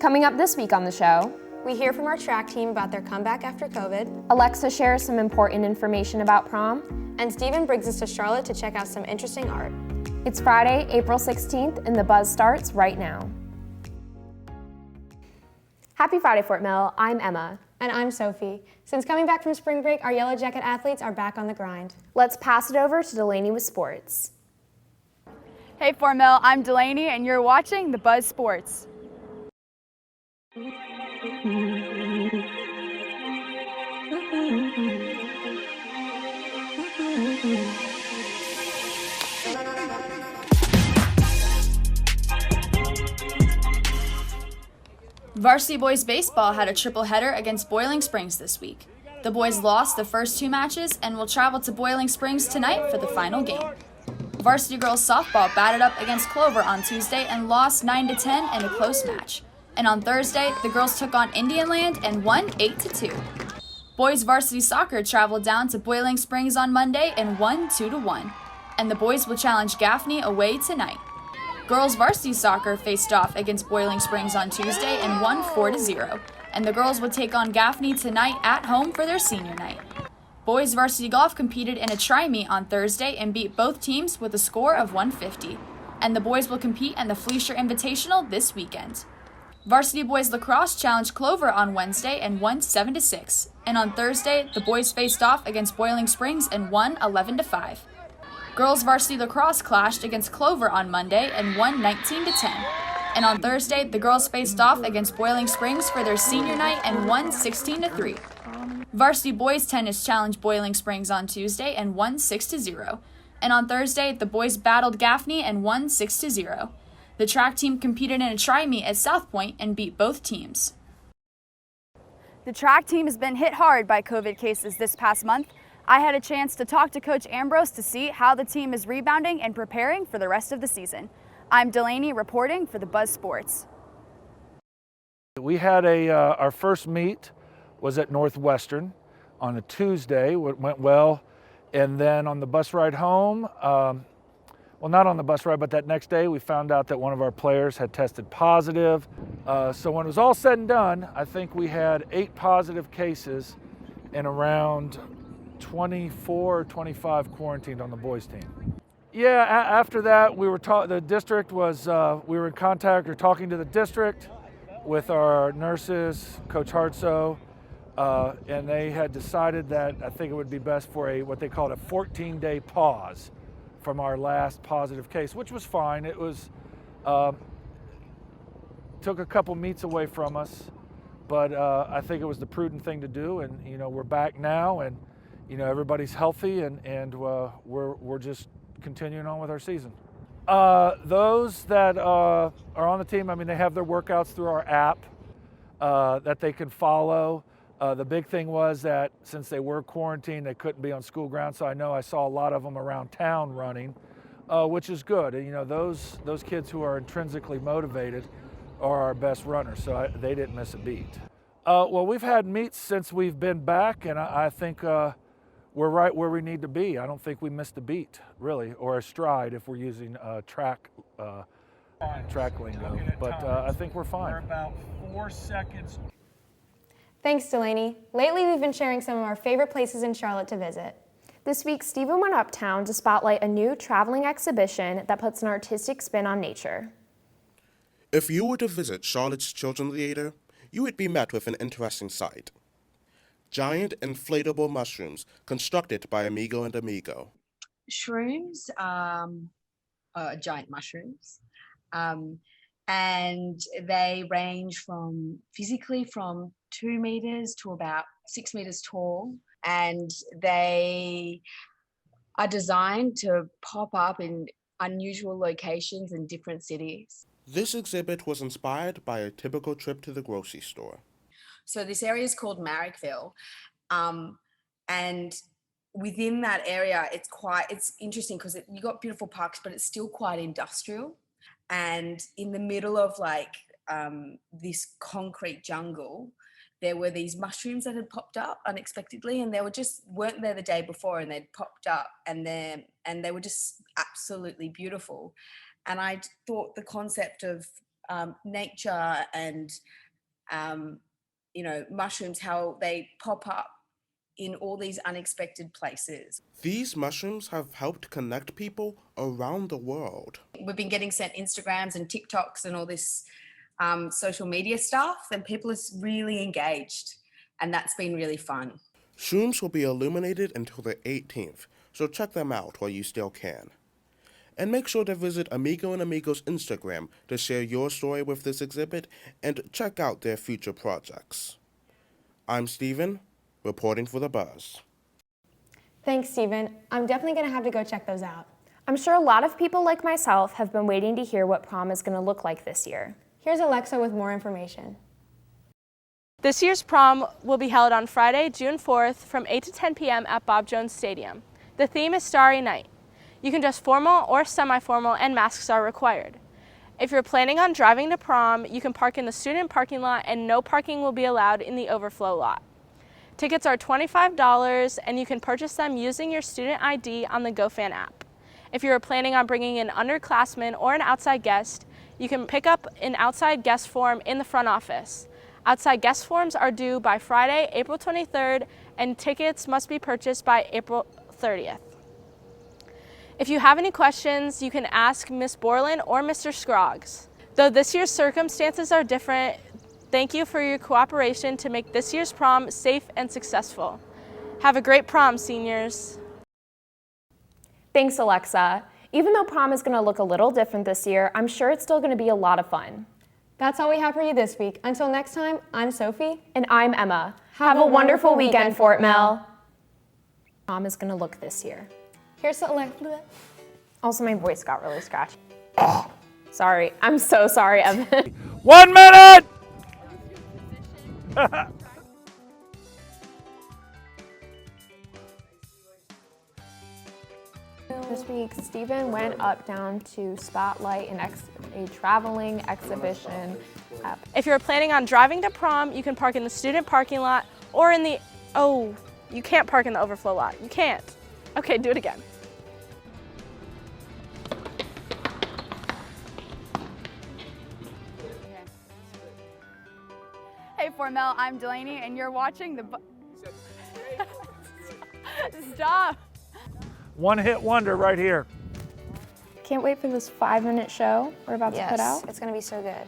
Coming up this week on the show, we hear from our track team about their comeback after COVID. Alexa shares some important information about prom. And Stephen brings us to Charlotte to check out some interesting art. It's Friday, April 16th, and the buzz starts right now. Happy Friday, Fort Mill. I'm Emma. And I'm Sophie. Since coming back from spring break, our Yellow Jacket athletes are back on the grind. Let's pass it over to Delaney with sports. Hey Fort Mill, I'm Delaney, and you're watching The Buzz Sports. Varsity boys baseball had a triple-header against Boiling Springs this week. The boys lost the first two matches and will travel to Boiling Springs tonight for the final game. Varsity girls softball batted up against Clover on Tuesday and lost 9-10 in a close match. And on Thursday, the girls took on Indian Land and won 8-2. Boys varsity soccer traveled down to Boiling Springs on Monday and won 2-1. And the boys will challenge Gaffney away tonight. Girls varsity soccer faced off against Boiling Springs on Tuesday and won 4-0. And the girls will take on Gaffney tonight at home for their senior night. Boys varsity golf competed in a tri-meet on Thursday and beat both teams with a score of 150. And the boys will compete in the Fleischer Invitational this weekend. Varsity boys lacrosse challenged Clover on Wednesday and won 7-6. And on Thursday, the boys faced off against Boiling Springs and won 11-5. Girls varsity lacrosse clashed against Clover on Monday and won 19-10. And on Thursday, the girls faced off against Boiling Springs for their senior night and won 16-3. Varsity boys tennis challenged Boiling Springs on Tuesday and won 6-0. And on Thursday, the boys battled Gaffney and won 6-0. The track team competed in a tri-meet at South Point and beat both teams. The track team has been hit hard by COVID cases this past month. I had a chance to talk to Coach Ambrose to see how the team is rebounding and preparing for the rest of the season. I'm Delaney reporting for the Buzz Sports. We had our first meet was at Northwestern on a Tuesday. It went well. And then on the bus ride home, well, not on the bus ride, but that next day, we found out that one of our players had tested positive. So when it was all said and done, I think we had 8 positive cases and around 24 or 25 quarantined on the boys team. Yeah, after that, the district was, we were in contact or talking to the district with our nurses, Coach Hartso, and they had decided that I think it would be best for what they called a 14-day pause from our last positive case, which was fine. It was, took a couple meets away from us, but I think it was the prudent thing to do, and we're back now, and everybody's healthy, and we're just continuing on with our season. Those that are on the team, they have their workouts through our app that they can follow. The big thing was that since they were quarantined, they couldn't be on school grounds, so I saw a lot of them around town running, which is good. Those kids who are intrinsically motivated are our best runners, so they didn't miss a beat. Well, we've had meets since we've been back, and I think we're right where we need to be. I don't think we missed a beat, really, or a stride if we're using track lingo. But I think we're fine. We're about 4 seconds. Thanks, Delaney. Lately, we've been sharing some of our favorite places in Charlotte to visit. This week, Stephen went uptown to spotlight a new traveling exhibition that puts an artistic spin on nature. If you were to visit Charlotte's Children's Theater, you would be met with an interesting sight. Giant inflatable mushrooms constructed by Amigo and Amigo. Shrooms are giant mushrooms, and they range from 2 meters to about 6 meters tall, and they are designed to pop up in unusual locations in different cities. This exhibit was inspired by a typical trip to the grocery store. So this area is called Marrickville, and within that area, it's interesting because you got beautiful parks, but it's still quite industrial. And in the middle of this concrete jungle, there were these mushrooms that had popped up unexpectedly, and they weren't there the day before, and they'd popped up, and they were just absolutely beautiful. And I thought the concept of nature and mushrooms, how they pop up in all these unexpected places. These mushrooms have helped connect people around the world. We've been getting sent Instagrams and TikToks and all this social media stuff, and people are really engaged, and that's been really fun. Shrooms will be illuminated until the 18th, so check them out while you still can. And make sure to visit Amigo and Amigo's Instagram to share your story with this exhibit and check out their future projects. I'm Steven, reporting for The Buzz. Thanks, Steven. I'm definitely going to have to go check those out. I'm sure a lot of people like myself have been waiting to hear what prom is going to look like this year. Here's Alexa with more information. This year's prom will be held on Friday, June 4th from 8 to 10 p.m. at Bob Jones Stadium. The theme is Starry Night. You can dress formal or semi-formal and masks are required. If you're planning on driving to prom, you can park in the student parking lot and no parking will be allowed in the overflow lot. Tickets are $25 and you can purchase them using your student ID on the GoFan app. If you're planning on bringing an underclassman or an outside guest, you can pick up an outside guest form in the front office. Outside guest forms are due by Friday, April 23rd, and tickets must be purchased by April 30th. If you have any questions, you can ask Ms. Borland or Mr. Scroggs. Though this year's circumstances are different, thank you for your cooperation to make this year's prom safe and successful. Have a great prom, seniors. Thanks, Alexa. Even though prom is going to look a little different this year, I'm sure it's still going to be a lot of fun. That's all we have for you this week. Until next time, I'm Sophie. And I'm Emma. Have a wonderful weekend, Fort Mill. Prom is going to look this year. Here's Alexa. Also, my voice got really scratchy. Sorry. I'm so sorry, Evan. 1 minute! This week, Stephen went down to spotlight a traveling exhibition. If you're planning on driving to prom, you can park in the student parking lot or in the, you can't park in the overflow lot. You can't. Okay, do it again. Hey Fort Mill, I'm Delaney and you're watching the Stop! One-hit wonder right here. Can't wait for this 5-minute show we're about to put out. It's going to be so good.